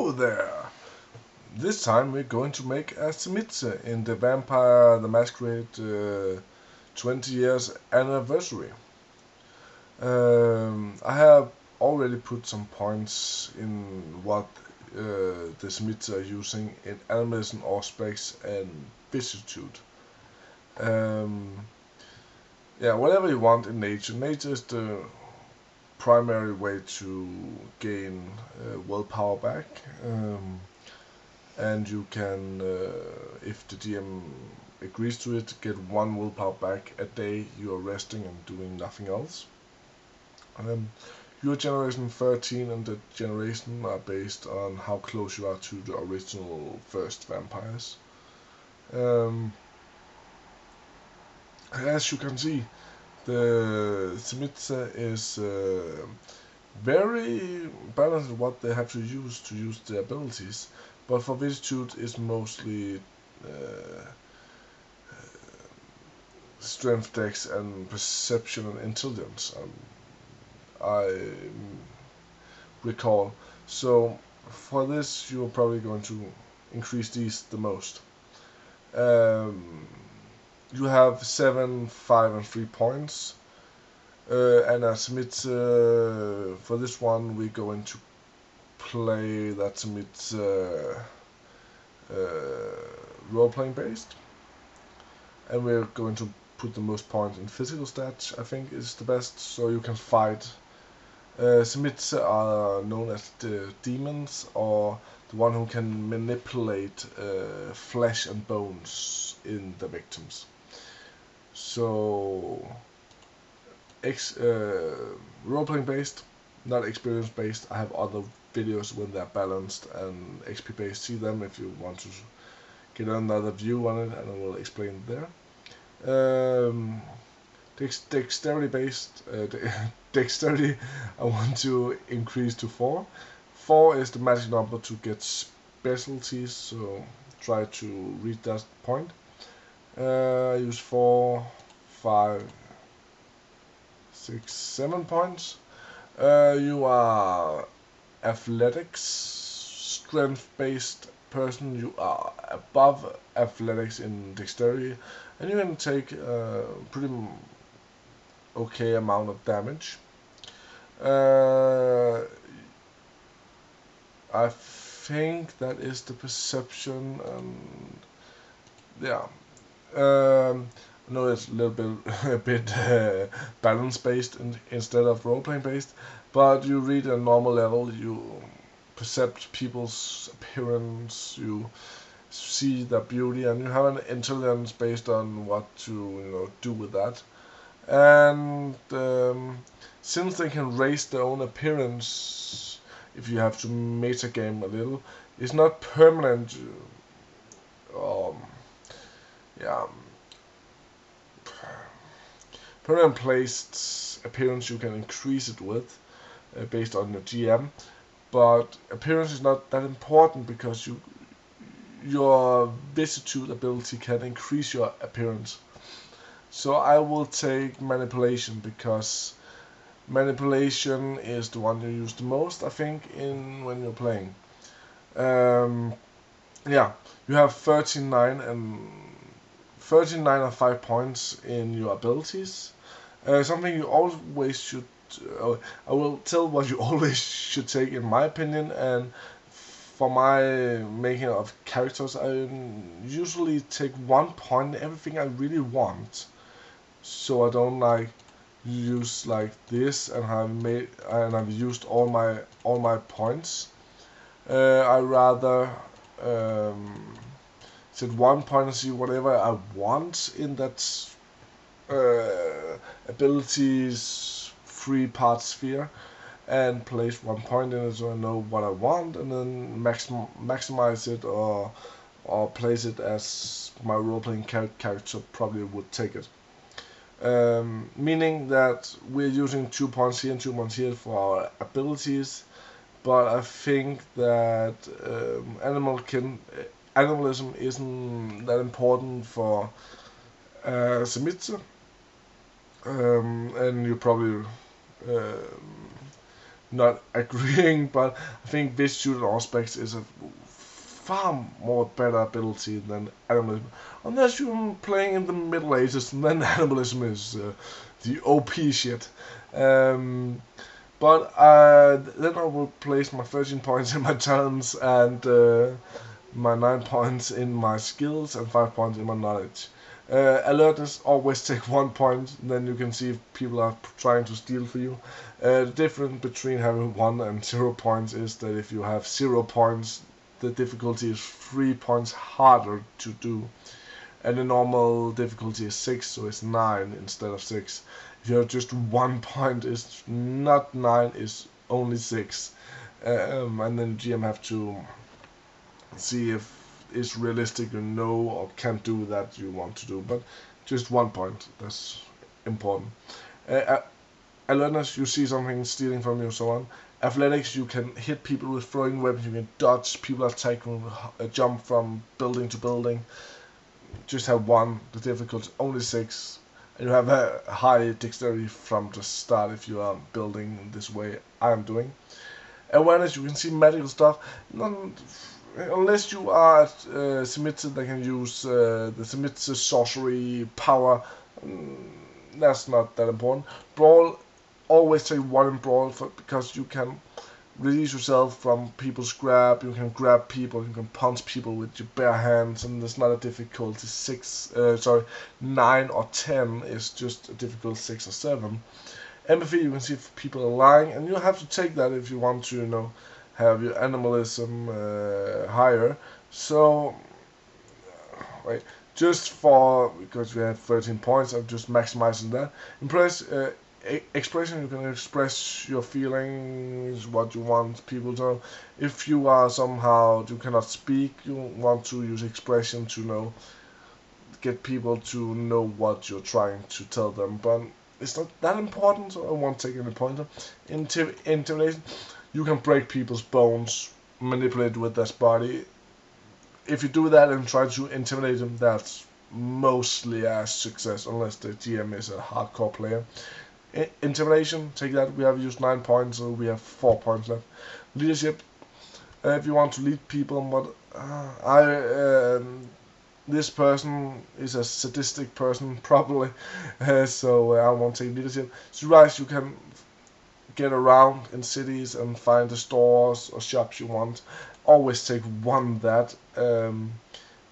Hello there! This time we're going to make a Tzimisce in the Vampire the Masquerade 20 years anniversary. I have already put some points in what the Tzimisce are using in Animalism, Auspex and Vicissitude. Yeah, whatever you want in nature. Nature is the primary way to gain willpower back. And you can, if the DM agrees to it, get 1 willpower back a day you are resting and doing nothing else. Your generation 13 and the generation are based on how close you are to the original first vampires. As you can see, the Tzimisce is very balanced in what they have to use their abilities. But for Vicissitude it's mostly strength, dex, and perception and intelligence. I recall. So for this you're probably going to increase these the most. You have 7, 5, and 3 points. And a Tzimisce, for this one we're going to play that Tzimisce role-playing based, and we're going to put the most points in physical stats. I think is the best, so you can fight. Tzimisce are known as the demons, or the one who can manipulate flesh and bones in the victims. So role-playing based, not experience based. I have other videos when they're balanced and XP based. See them if you want to get another view on it, and I will explain there. Dexterity based, dexterity I want to increase to 4. 4 is the magic number to get specialties, so try to reach that point. Use 4, 5, 6, 7 points. You are athletics, strength-based person. You are above athletics in dexterity, and you can take a pretty okay amount of damage. I think that is the perception, and yeah. I know it's a little bit balance based instead of role playing based, but you read a normal level, you perceive people's appearance, you see their beauty, and you have an intelligence based on what to do with that. And since they can raise their own appearance, if you have to metagame a little, it's not permanent. Permanent placed appearance you can increase it with based on your GM, but appearance is not that important because your Vicissitude ability can increase your appearance. So I will take manipulation, because manipulation is the one you use the most, I think, when you're playing. Yeah, you have 39 and 5 points in your abilities. Something you always should. I will tell what you always should take, in my opinion, and for my making of characters, I usually take 1 point in everything I really want. So I don't use like this and I've used all my points. I rather set 1 point and see whatever I want in that abilities 3-part sphere, and place 1 point in it so I know what I want, and then maximize it or place it as my role-playing character probably would take it. Meaning that we're using 2 points here and 2 points here for our abilities, but I think that Animalism isn't that important for Tzimisce, and you probably not agreeing, but I think Wits and Auspex is a far more better ability than Animalism. Unless you're playing in the Middle Ages, then Animalism is the OP shit. But then I will place my 13 points in my talents and my 9 points in my skills and 5 points in my knowledge. Alertness, always take 1 point, then you can see if people are trying to steal for you. The difference between having 1 and 0 points is that if you have 0 points, the difficulty is 3 points harder to do. And the normal difficulty is 6, so it's 9 instead of 6. If you have just 1 point, it's not 9, it's only 6. And then GM have to see if it's realistic you know or can do that you want to do. But just 1 point, that's important. Alertness, you see something stealing from you, so on. Athletics, you can hit people with throwing weapons, you can dodge people attacking, jump from building to building. Just have 1, the difficulty only 6, and you have a high dexterity from the start if you are building this way I am doing. Awareness, you can see magical stuff, unless you are at Tzimisce that can use the Tzimisce sorcery power, that's not that important. Brawl, always take 1 in Brawl because you can release yourself from people's grab, you can grab people, you can punch people with your bare hands, and there's not a difficulty 9 or 10, it's just a difficult 6 or 7. Empathy, you can see if people are lying, and you have to take that if you want to, have your animalism higher. So, wait, just because we have 13 points, I'm just maximizing that. Expression, you can express your feelings, what you want people to know. If you are somehow, you cannot speak, you want to use expression to get people to know what you're trying to tell them. But it's not that important, so I won't take any pointer. Intimidation, you can break people's bones, manipulate with their body. If you do that and try to intimidate them, that's mostly a success, unless the GM is a hardcore player. Intimidation, take that. We have used 9 points, so we have 4 points left. Leadership, if you want to lead people, but this person is a sadistic person, probably, so I won't take leadership. Surprise, you can get around in cities and find the stores or shops you want. Always take 1 that.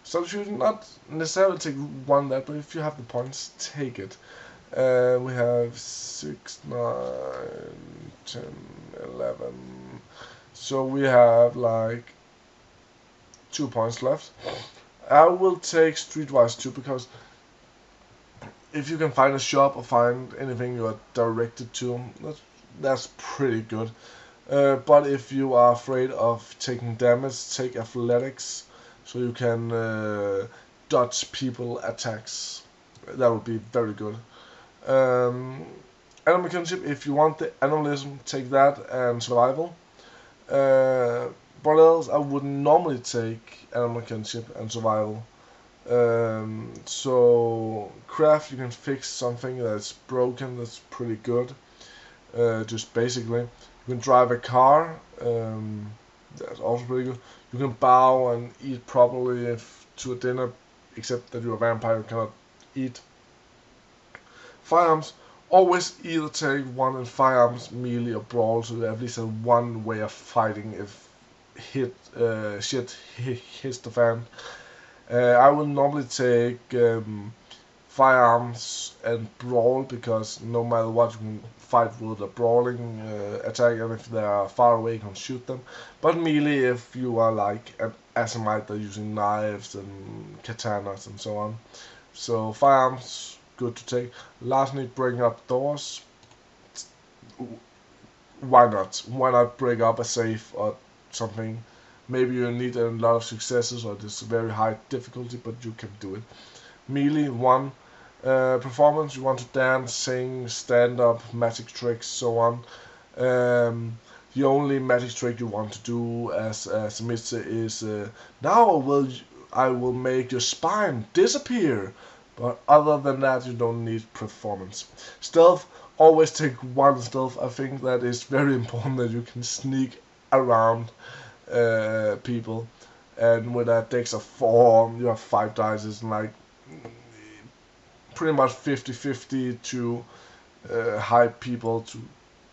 So you should not necessarily take 1 that, but if you have the points, take it. We have 6, 9, 10, 11. So we have like 2 points left. I will take Streetwise 2 because if you can find a shop or find anything you are directed to, that's pretty good. But if you are afraid of taking damage, take Athletics so you can dodge people attacks. That would be very good. Animal kinship, if you want the animalism, take that and survival. But else I would normally take animal kinship and survival. So craft, you can fix something that's broken, that's pretty good. Just basically, you can drive a car, that's also pretty good. You can bow and eat properly to a dinner, except that you're a vampire, you cannot eat. Firearms, always either take 1 in firearms, melee or brawl, so you at least have 1 way of fighting if shit hits the fan. I will normally take firearms and brawl because no matter what you can fight with a brawling attack, and if they are far away you can shoot them. But melee if you are like an Assamite that using knives and katanas and so on. So firearms, good to take. Lastly, breaking up doors. Why not? Why not break up a safe or something? Maybe you need a lot of successes or this very high difficulty, but you can do it. Melee 1. Performance, you want to dance, sing, stand up, magic tricks, so on. The only magic trick you want to do as Tzimisce is now I will make your spine disappear. But other than that, you don't need performance. Stealth, Always take 1 stealth. I think that is very important, that you can sneak around people. And with a dex of 4, you have 5 dice. It's like pretty much 50-50 to hype people to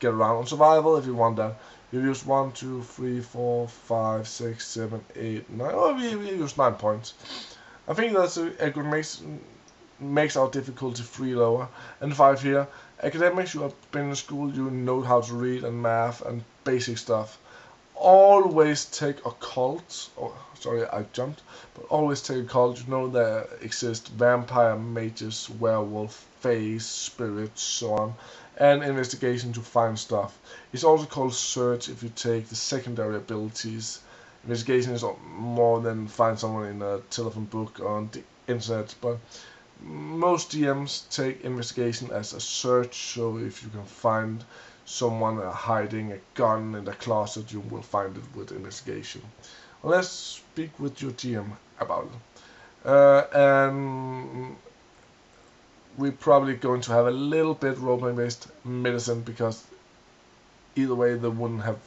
get around on survival if you want that. You use 1, 2, 3, 4, 5, 6, 7, 8, 9. Oh, we use 9 points. I think that's a good makes our difficulty 3 lower. And 5 here. Academics, you have been in school, you know how to read and math and basic stuff. Always take occult. Oh, sorry, I jumped. But always take occult. You know there exist vampire, mages, werewolf, fays, spirits, so on. And investigation to find stuff. It's also called search if you take the secondary abilities. Investigation is more than find someone in a telephone book or on the internet, but most DMs take investigation as a search, so if you can find someone hiding a gun in the closet, you will find it with investigation. Well, let's speak with your GM about it. And we're probably going to have a little bit roleplay based medicine, because either way they wouldn't have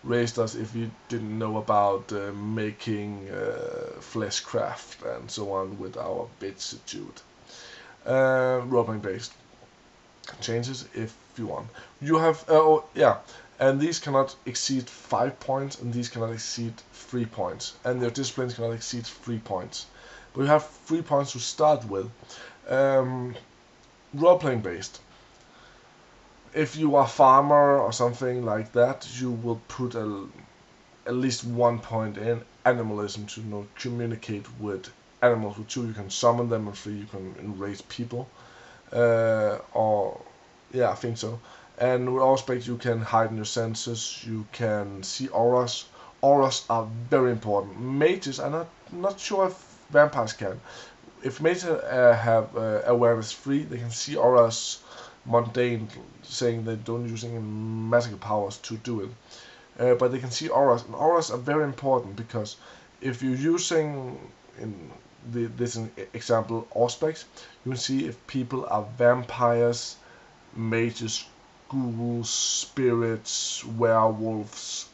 raised us if you didn't know about making fleshcraft and so on with our Bitsitude. Roleplaying based changes if you want. You have and these cannot exceed 5 points, and these cannot exceed 3 points, and their disciplines cannot exceed 3 points. But you have 3 points to start with. Roleplaying based. If you are a farmer or something like that, you will put at least 1 point in animalism to communicate with animals. With 2 you can summon them, and 3 you can enrage people. I think so. And with Auspex you can heighten your senses, you can see auras. Auras are very important. Mages, I'm not sure if vampires can. If mages have awareness 3, they can see auras mundane, saying they don't use any magical powers to do it. But they can see auras, and auras are very important, because if you're using, in this example, Auspex, you can see if people are vampires, mages, ghouls, spirits, werewolves,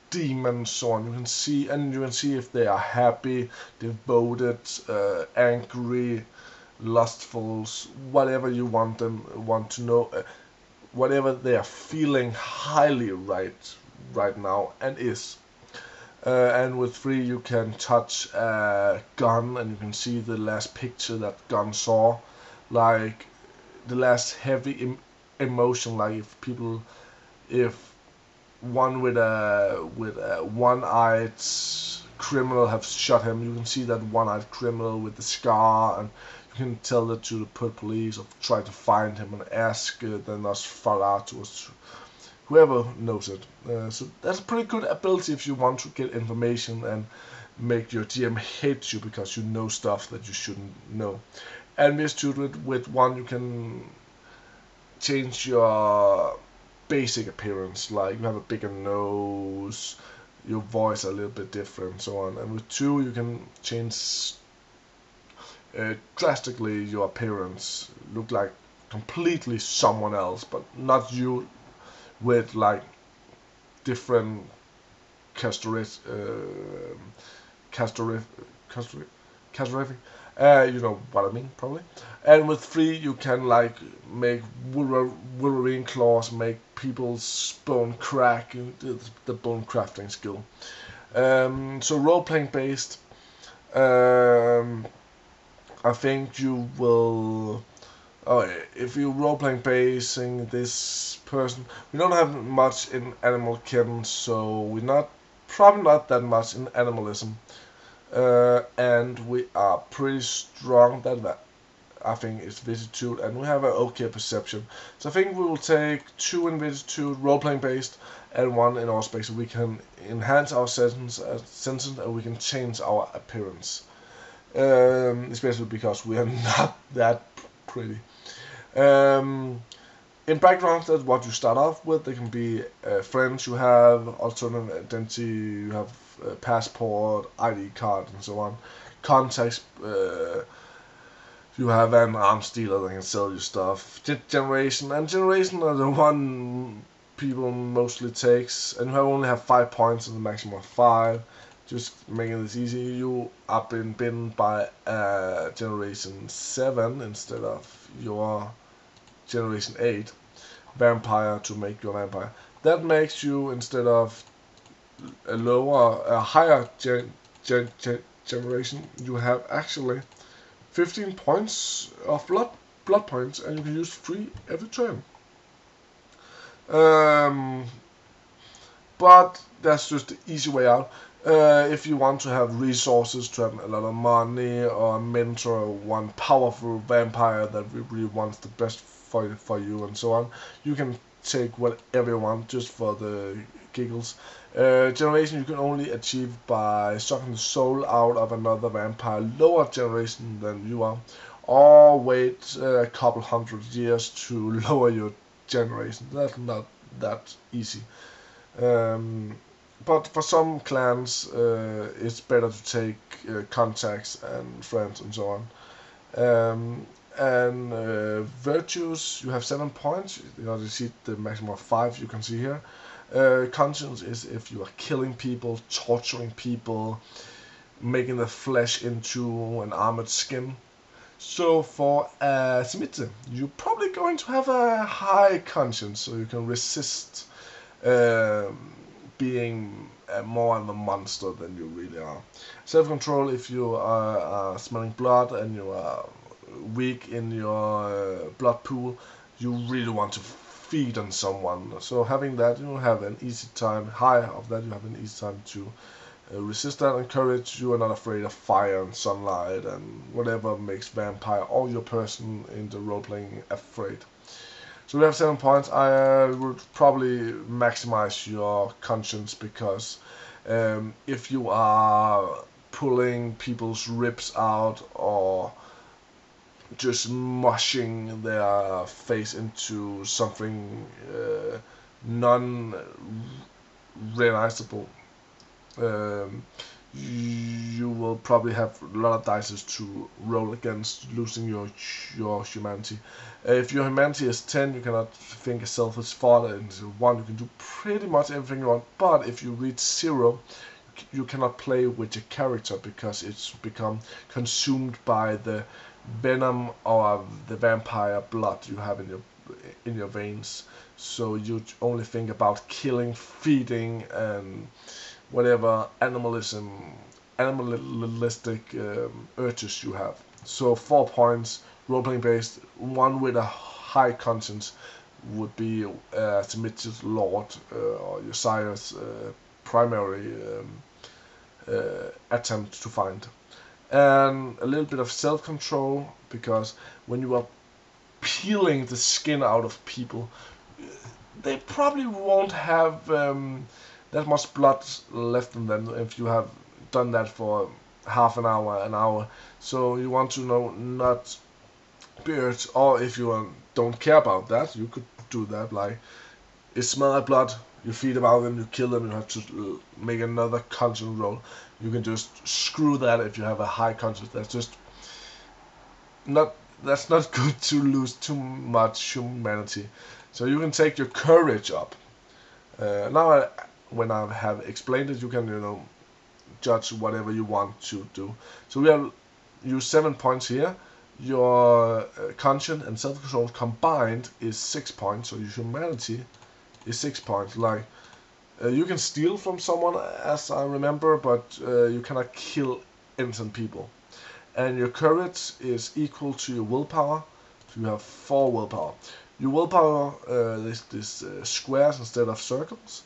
demons, so on. You can see if they are happy, devoted, angry, lustful, whatever you want to know, whatever they are feeling highly right now and is. And with 3 you can touch a gun, and you can see the last picture that gun saw, like the last heavy emotion, like if one with a one-eyed criminal have shot him, you can see that one-eyed criminal with the scar, and you can tell that to the police or try to find him and ask the Nosferatu or whoever knows it. So that's a pretty good ability if you want to get information and make your GM hate you because you know stuff that you shouldn't know. And with 1 you can change your basic appearance, like you have a bigger nose, your voice a little bit different, so on. And with 2 you can change drastically your appearance, look like completely someone else, but not you, with like different castorific, you know what I mean, probably. And with 3 you can like make Wolverine claws, make people's bone crack, the bone crafting skill. So role-playing based, I think you will. If you role-playing basing this person, we don't have much in animal kin, so we're probably not that much in animalism. And we are pretty strong that I think it's Vicitude, and we have an okay perception. So I think we will take 2 in Vicitude, role-playing based, and 1 in Auspex, so we can enhance our sentence, and we can change our appearance. Especially because we are not that pretty. In background, that's what you start off with. They can be friends you have, alternate identity, you have passport, ID card, and so on. Contacts, You have an arms dealer that can sell you stuff. Generation are the one people mostly takes, and you only have 5 points and the maximum of 5. Just making this easy, you are being bitten by Generation 7 instead of your Generation 8 vampire to make your vampire. That makes you, instead of a higher generation, you have actually 15 points of blood points, and you can use 3 every turn. But that's just the easy way out. If you want to have resources, to have a lot of money, or a mentor, or one powerful vampire that really wants the best for you, and so on, you can take whatever you want just for the giggles. Generation you can only achieve by sucking the soul out of another vampire lower generation than you are, or wait a couple hundred years to lower your generation. That's not that easy. But for some clans, it's better to take contacts and friends and so on. And virtues, you have 7 points. You see the maximum of 5 you can see here. Conscience is if you are killing people, torturing people, making their flesh into an armored skin. So for Tzimisce, you're probably going to have a high conscience, so you can resist being more of a monster than you really are. Self-control, if you are smelling blood and you are weak in your blood pool, you really want to feed on someone. So having that, you have an easy time. High of that, you have an easy time to resist that. And courage, you are not afraid of fire and sunlight and whatever makes vampire or your person in the role-playing afraid. So we have 7 points. I would probably maximize your conscience, because if you are pulling people's ribs out or just mushing their face into something non-realizable, you will probably have a lot of dice to roll against losing your humanity. If your humanity is 10, you cannot think a selfish thought, and 1 you can do pretty much everything you want. But if you reach 0, you cannot play with your character, because it's become consumed by the venom or the vampire blood you have in your veins. So you only think about killing, feeding, and whatever animalistic urges you have. So 4 points, role-playing based. 1 with a high conscience would be Tzimisce's Lord, or your sire's primary attempt to find. And a little bit of self-control, because when you are peeling the skin out of people, they probably won't have that much blood left in them if you have done that for half an hour. So you want to know not be urged, or if you don't care about that, you could do that. Like, it smells like blood, you feed about them, you kill them, you have to make another conscience roll. You can just screw that if you have a high conscience. That's not good to lose too much humanity. So you can take your courage up. Now, when I have explained it, you can judge whatever you want to do. So we have used 7 points here. Your conscience and self-control combined is 6 points. So your humanity is 6 points. Like, you can steal from someone, as I remember, but you cannot kill innocent people. And your courage is equal to your willpower. So you have 4 willpower. Your willpower is this squares instead of circles.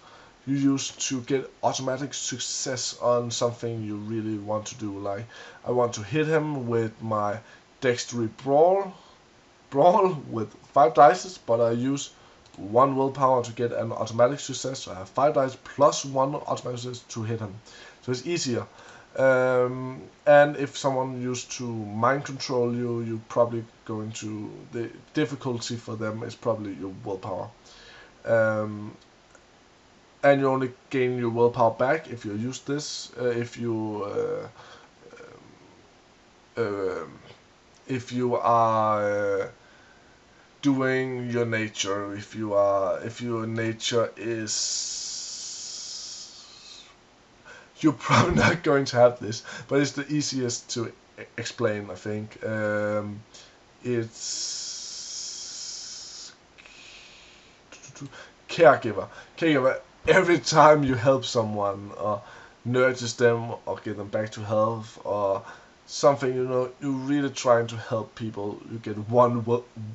You use to get automatic success on something you really want to do. Like, I want to hit him with my Dexterity brawl with 5 dice, but I use 1 willpower to get an automatic success. So I have 5 dice plus 1 automatic success to hit him. So it's easier. And if someone used to mind control you, you're probably going to, the difficulty for them is probably your willpower. And you only gain your willpower back if you use this, if you if you are doing your nature, if your nature is, you're probably not going to have this, but it's the easiest to explain, I think. It's caregiver. Every time you help someone or nurture them or get them back to health or something, you're really trying to help people, you get one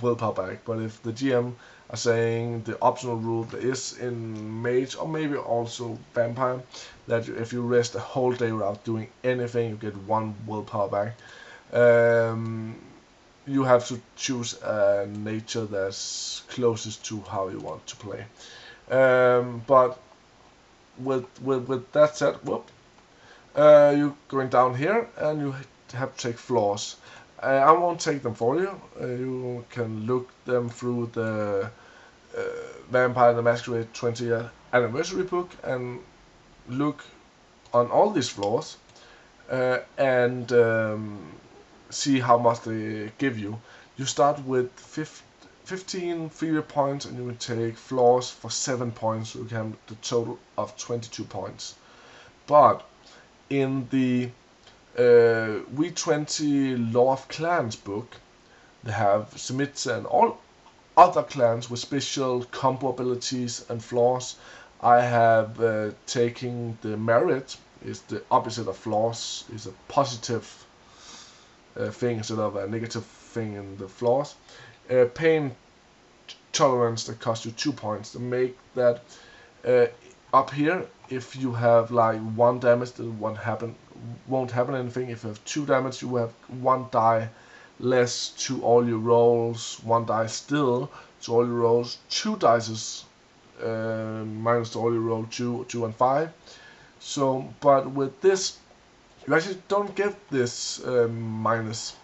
willpower back. But if the GM are saying the optional rule there is in mage or maybe also vampire, that if you rest a whole day without doing anything, you get one willpower back. You have to choose a nature that's closest to how you want to play. But with that said, you're going down here and you have to take flaws. I won't take them for you. You can look them through the Vampire the Masquerade 20th anniversary book and look on all these flaws and see how much they give you. You start with 15 failure points and you will take flaws for 7 points, so you can have the total of 22 points. But in the V20 Law of Clans book, they have Tzimisce and all other clans with special combo abilities and flaws. I have taken the merit, is the opposite of flaws, is a positive thing instead of a negative thing in the flaws. Pain tolerance that costs you 2 points to make that up here. If you have like 1 damage, that won't happen anything. If you have 2 damage, you have 1 die less to all your rolls, 1 die still to all your rolls, 2 dices minus to all your rolls, 2 and 5. So, but with this, you actually don't get this minus.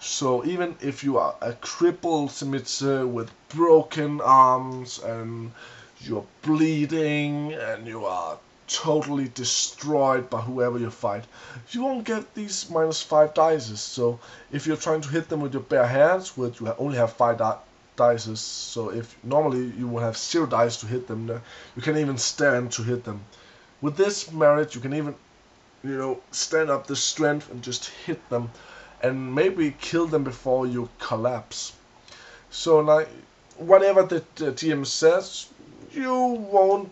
So even if you are a crippled Tzimisce with broken arms and you're bleeding and you are totally destroyed by whoever you fight, you won't get these -5 dices. So if you're trying to hit them with your bare hands, which you only have 5 dices, so if normally you will have 0 dice to hit them, you can even stand to hit them. With this merit, you can even, stand up the strength and just hit them and maybe kill them before you collapse. So like, whatever the GM says, you won't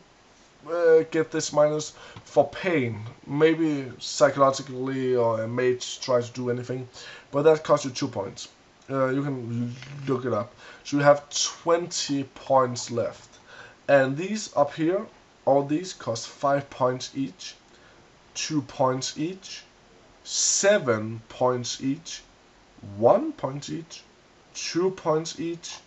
get this minus for pain. Maybe psychologically or a mage tries to do anything, but that costs you 2 points. You can look it up. So you have 20 points left. And these up here, all these cost 5 points each, 2 points each, 7 points each, 1 point each, 2 points each,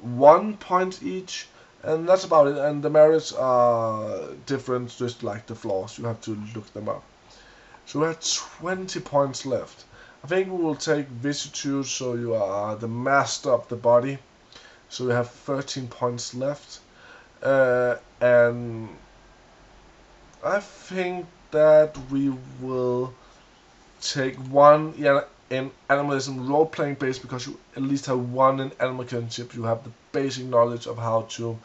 1 point each, and that's about it. And the merits are different, just like the flaws. You have to look them up. So we have 20 points left. I think we will take vicissitude, so you are the master of the body. So we have 13 points left. And I think that we will take 1 in Animalism role-playing base, because you at least have 1 in Animal Kinship. You have the basic knowledge of how to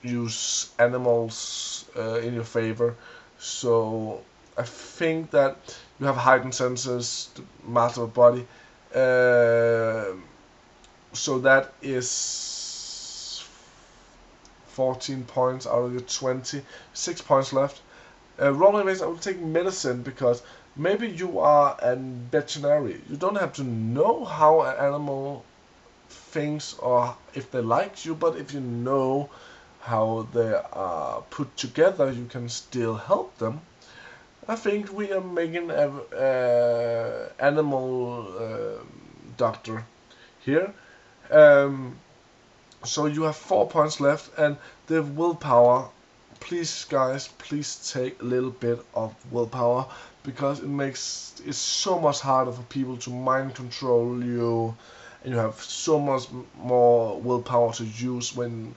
use animals in your favor. So I think that you have heightened senses, the master of body. So that is 14 points out of your 20. 6 points left. Rolling base, I will take medicine, because maybe you are a veterinary. You don't have to know how an animal thinks or if they like you, but if you know how they are put together, you can still help them. I think we are making an animal doctor here. So you have 4 points left, and the willpower. Please, guys, please take a little bit of willpower, because it makes it so much harder for people to mind control you, and you have so much more willpower to use when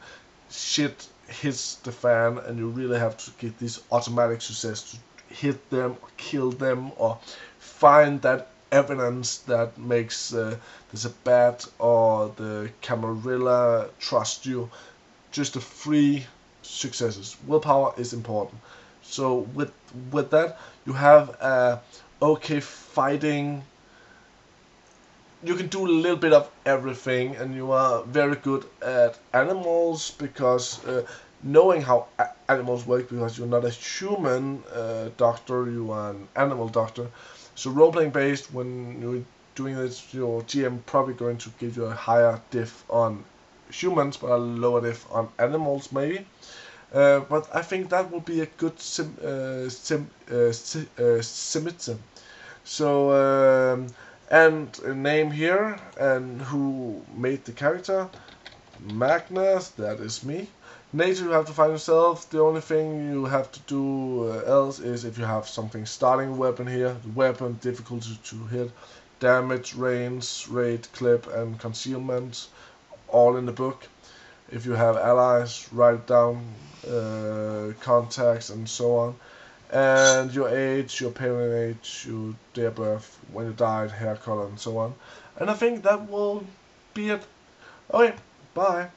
shit hits the fan, and you really have to get these automatic success hit them, or kill them, or find that evidence that makes this a bat or the Camarilla trust you. Just the 3 successes. Willpower is important. So with that, you have a okay fighting. You can do a little bit of everything, and you are very good at animals because knowing how animals work, because you're not a human doctor, you are an animal doctor. So role-playing based, when you're doing this, your GM probably going to give you a higher diff on humans, but a lower diff on animals maybe. But I think that will be a good Tzimisce. So and a name here, and who made the character. Magnus, that is me. Nature you have to find yourself. The only thing you have to do else is if you have something starting weapon here, the weapon, difficulty to hit, damage, range, rate, clip, and concealment, all in the book. If you have allies, write it down, contacts, and so on. And your age, your parent age, your day of birth, when you died, hair color, and so on. And I think that will be it. Okay, bye.